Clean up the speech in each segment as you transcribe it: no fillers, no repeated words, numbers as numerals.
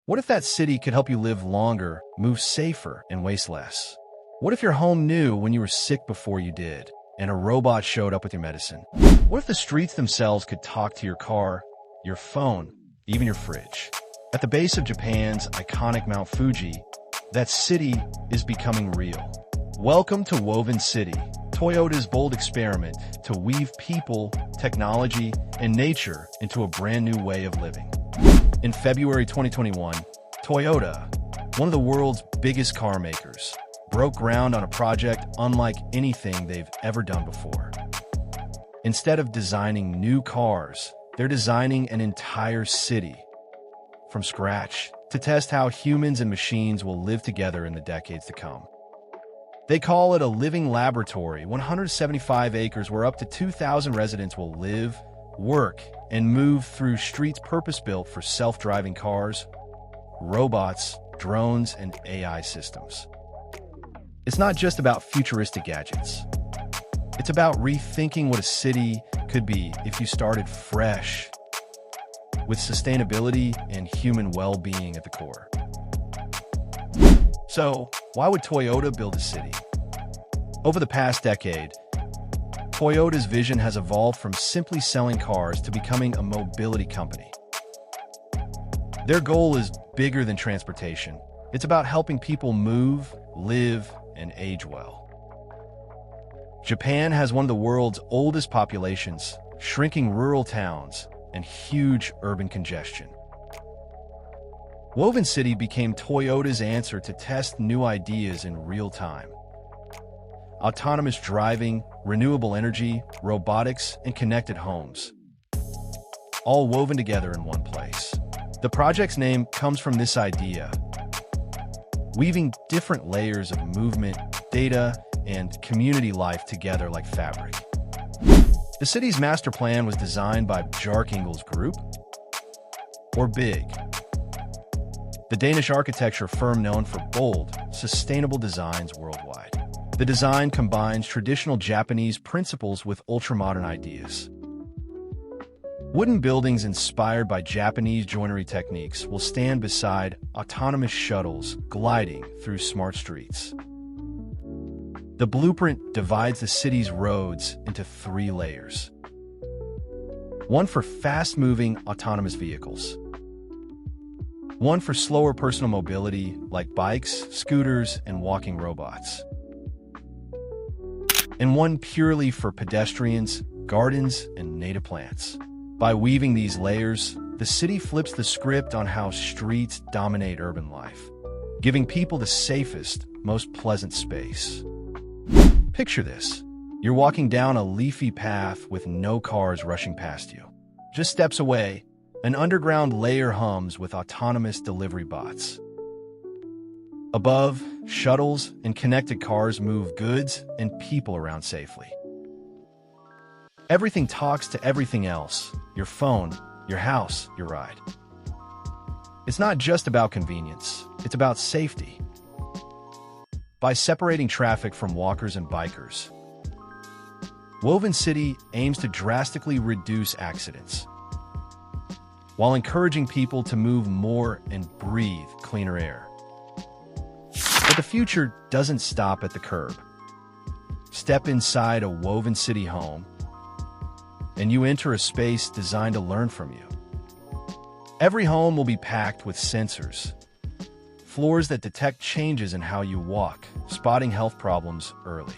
What if that city could help you live longer, move safer, and waste less? What if your home knew when you were sick before you did, and a robot showed up with your medicine? What if the streets themselves could talk to your car, your phone, even your fridge? At the base of Japan's iconic Mount Fuji, that city is becoming real. Welcome to Woven City, Toyota's bold experiment to weave people, technology, and nature into a brand new way of living. In February 2021, Toyota, one of the world's biggest car makers, broke ground on a project unlike anything they've ever done before. Instead of designing new cars, they're designing an entire city from scratch to test how humans and machines will live together in the decades to come. They call it a living laboratory, 175 acres where up to 2,000 residents will live, work, and move through streets purpose-built for self-driving cars, robots, drones, and AI systems. It's not just about futuristic gadgets. It's about rethinking what a city could be if you started fresh, with sustainability and human well-being at the core. So, why would Toyota build a city? Over the past decade, Toyota's vision has evolved from simply selling cars to becoming a mobility company. Their goal is bigger than transportation. It's about helping people move, live, and age well. Japan has one of the world's oldest populations, shrinking rural towns, and huge urban congestion. Woven City became Toyota's answer to test new ideas in real time. Autonomous driving, renewable energy, robotics, and connected homes, all woven together in one place. The project's name comes from this idea, weaving different layers of movement, data, and community life together like fabric. The city's master plan was designed by Bjarke Ingels Group, or BIG, the Danish architecture firm known for bold, sustainable designs worldwide. The design combines traditional Japanese principles with ultra-modern ideas. Wooden buildings inspired by Japanese joinery techniques will stand beside autonomous shuttles gliding through smart streets. The blueprint divides the city's roads into 3 layers. One for fast-moving autonomous vehicles. One for slower personal mobility like bikes, scooters, and walking robots. And one purely for pedestrians, gardens, and native plants. By weaving these layers, the city flips the script on how streets dominate urban life, giving people the safest, most pleasant space. Picture this. You're walking down a leafy path with no cars rushing past you. Just steps away, an underground layer hums with autonomous delivery bots. Above, shuttles and connected cars move goods and people around safely. Everything talks to everything else, your phone, your house, your ride. It's not just about convenience, it's about safety. By separating traffic from walkers and bikers, Woven City aims to drastically reduce accidents, while encouraging people to move more and breathe cleaner air. But the future doesn't stop at the curb. Step inside a Woven City home, and you enter a space designed to learn from you. Every home will be packed with sensors, floors that detect changes in how you walk, spotting health problems early.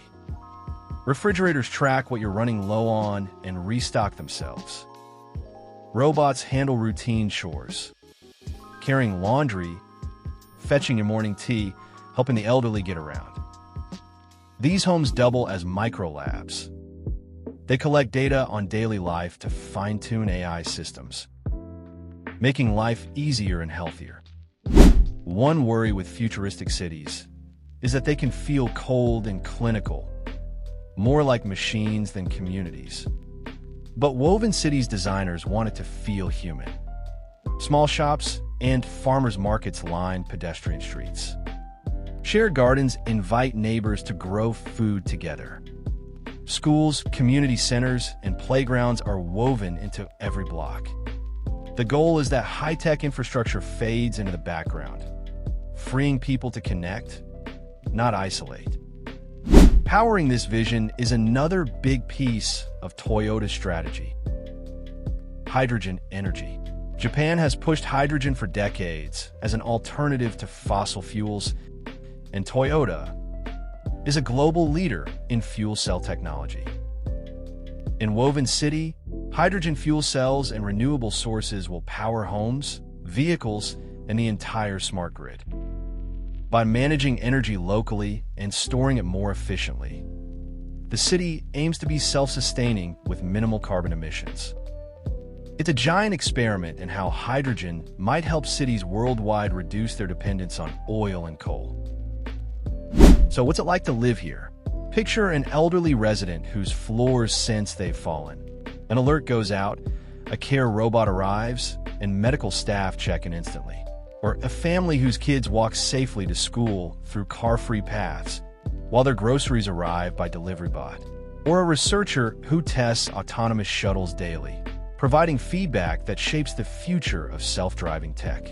Refrigerators track what you're running low on and restock themselves. Robots handle routine chores, carrying laundry, fetching your morning tea, helping the elderly get around. These homes double as micro-labs. They collect data on daily life to fine-tune AI systems, making life easier and healthier. One worry with futuristic cities is that they can feel cold and clinical, more like machines than communities. But Woven City's designers want it to feel human. Small shops and farmers' markets line pedestrian streets. Shared gardens invite neighbors to grow food together. Schools, community centers, and playgrounds are woven into every block. The goal is that high-tech infrastructure fades into the background, freeing people to connect, not isolate. Powering this vision is another big piece of Toyota's strategy: hydrogen energy. Japan has pushed hydrogen for decades as an alternative to fossil fuels, and Toyota is a global leader in fuel cell technology. In Woven City, hydrogen fuel cells and renewable sources will power homes, vehicles, and the entire smart grid. By managing energy locally and storing it more efficiently, the city aims to be self-sustaining with minimal carbon emissions. It's a giant experiment in how hydrogen might help cities worldwide reduce their dependence on oil and coal. So what's it like to live here? Picture an elderly resident whose floors sense they've fallen. An alert goes out, a care robot arrives, and medical staff check in instantly. Or a family whose kids walk safely to school through car-free paths, while their groceries arrive by delivery bot. Or a researcher who tests autonomous shuttles daily, providing feedback that shapes the future of self-driving tech.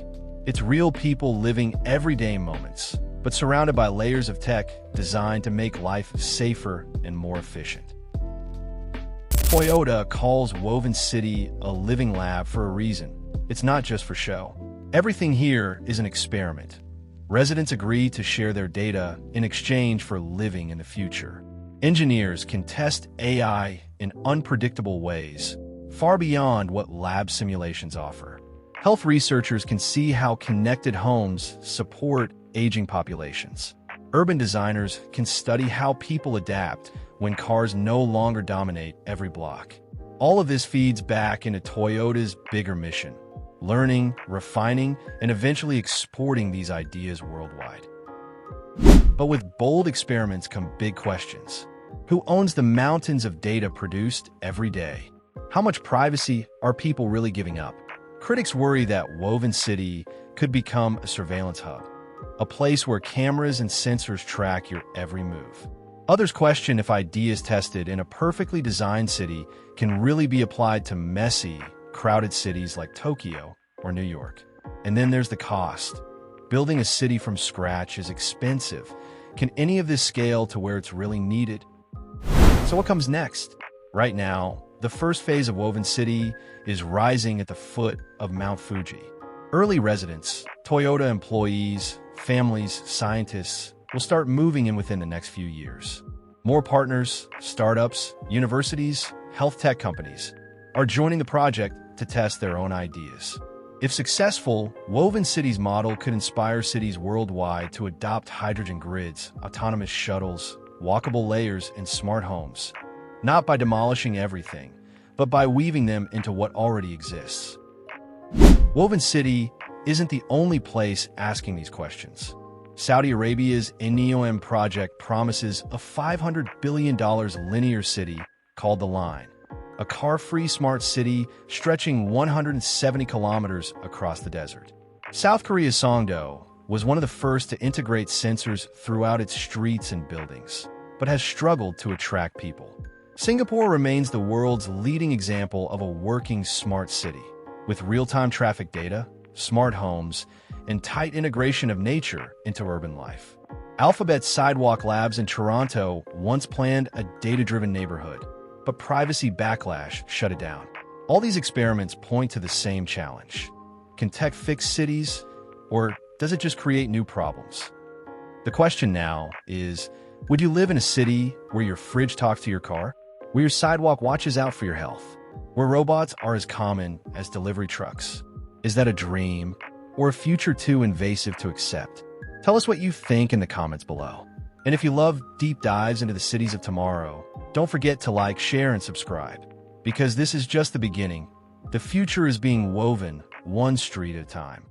It's real people living everyday moments, but surrounded by layers of tech designed to make life safer and more efficient. Toyota calls Woven City a living lab for a reason. It's not just for show. Everything here is an experiment. Residents agree to share their data in exchange for living in the future. Engineers can test AI in unpredictable ways, far beyond what lab simulations offer. Health researchers can see how connected homes support aging populations. Urban designers can study how people adapt when cars no longer dominate every block. All of this feeds back into Toyota's bigger mission: learning, refining, and eventually exporting these ideas worldwide. But with bold experiments come big questions. Who owns the mountains of data produced every day? How much privacy are people really giving up? Critics worry that Woven City could become a surveillance hub, a place where cameras and sensors track your every move. Others question if ideas tested in a perfectly designed city can really be applied to messy, crowded cities like Tokyo or New York. And then there's the cost. Building a city from scratch is expensive. Can any of this scale to where it's really needed? So what comes next? Right now, the first phase of Woven City is rising at the foot of Mount Fuji. Early residents, Toyota employees, families, scientists will start moving in within the next few years. More partners, startups, universities, health tech companies are joining the project to test their own ideas. If successful, Woven City's model could inspire cities worldwide to adopt hydrogen grids, autonomous shuttles, walkable layers, and smart homes, not by demolishing everything, but by weaving them into what already exists. Woven City isn't the only place asking these questions. Saudi Arabia's NEOM project promises a $500 billion linear city called The Line, a car-free smart city stretching 170 kilometers across the desert. South Korea's Songdo was one of the first to integrate sensors throughout its streets and buildings, but has struggled to attract people. Singapore remains the world's leading example of a working smart city, with real-time traffic data, smart homes, and tight integration of nature into urban life. Alphabet's Sidewalk Labs in Toronto once planned a data-driven neighborhood, but privacy backlash shut it down. All these experiments point to the same challenge. Can tech fix cities, or does it just create new problems? The question now is, would you live in a city where your fridge talks to your car? Where your sidewalk watches out for your health? Where robots are as common as delivery trucks? Is that a dream, or a future too invasive to accept? Tell us what you think in the comments below. And if you love deep dives into the cities of tomorrow, don't forget to like, share, and subscribe. Because this is just the beginning. The future is being woven one street at a time.